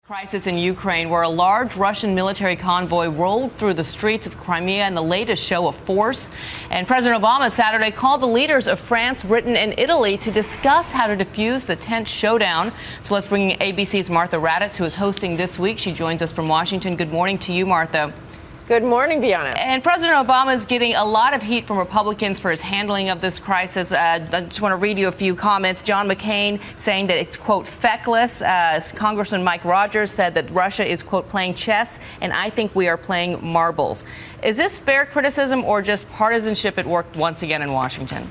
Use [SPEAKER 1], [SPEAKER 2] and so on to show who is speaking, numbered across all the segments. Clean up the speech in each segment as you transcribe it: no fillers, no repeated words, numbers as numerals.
[SPEAKER 1] Crisis in Ukraine, where a large Russian military convoy rolled through the streets of Crimea in the latest show of force. And President Obama Saturday called the leaders of France, Britain, and Italy to discuss how to defuse the tense showdown. So let's bring in ABC's Martha Raddatz, who is hosting this week. She joins us from Washington. Good morning to you, Martha.
[SPEAKER 2] Good morning, Bianna.
[SPEAKER 1] And President Obama is getting a lot of heat from Republicans for his handling of this crisis. I just want to read you a few comments. John McCain saying that it's, quote, feckless. Congressman Mike Rogers said that Russia is, quote, playing chess, and I think we are playing marbles. Is this fair criticism or just partisanship at work once again in Washington?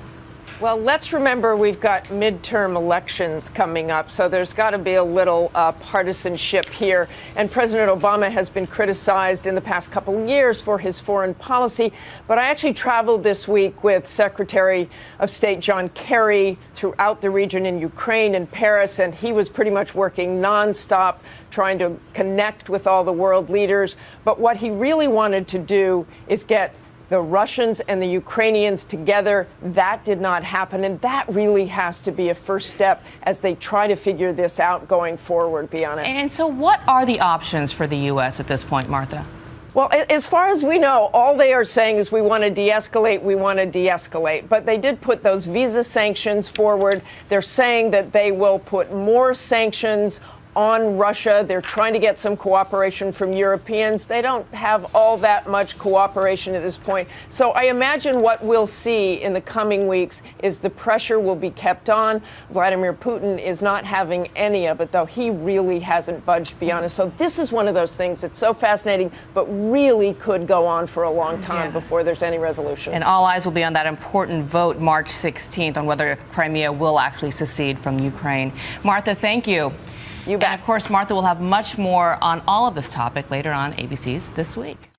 [SPEAKER 2] Well, let's remember we've got midterm elections coming up, so there's got to be a little partisanship here. And President Obama has been criticized in the past couple of years for his foreign policy. But I actually traveled this week with Secretary of State John Kerry throughout the region in Ukraine and Paris, and he was pretty much working nonstop trying to connect with all the world leaders. But what he really wanted to do is get the Russians and the Ukrainians together. That did not happen, and that really has to be a first step as they try to figure this out going forward, Bianna.
[SPEAKER 1] And so what are the options for the U.S. at this point, Martha?
[SPEAKER 2] Well, as far as we know, all they are saying is we want to de-escalate, we want to de-escalate. But they did put those visa sanctions forward. They're saying that they will put more sanctions on Russia. They're trying to get some cooperation from Europeans. They don't have all that much cooperation at this point. So I imagine what we'll see in the coming weeks is the pressure will be kept on. Vladimir Putin is not having any of it, though. He really hasn't budged, to be honest. So this is one of those things that's so fascinating, but really could go on for a long time before there's any resolution.
[SPEAKER 1] And all eyes will be on that important vote March 16th on whether Crimea will actually secede from Ukraine. Martha, thank you.
[SPEAKER 2] You bet.
[SPEAKER 1] And of course, Martha will have much more on all of this topic later on ABC's This Week.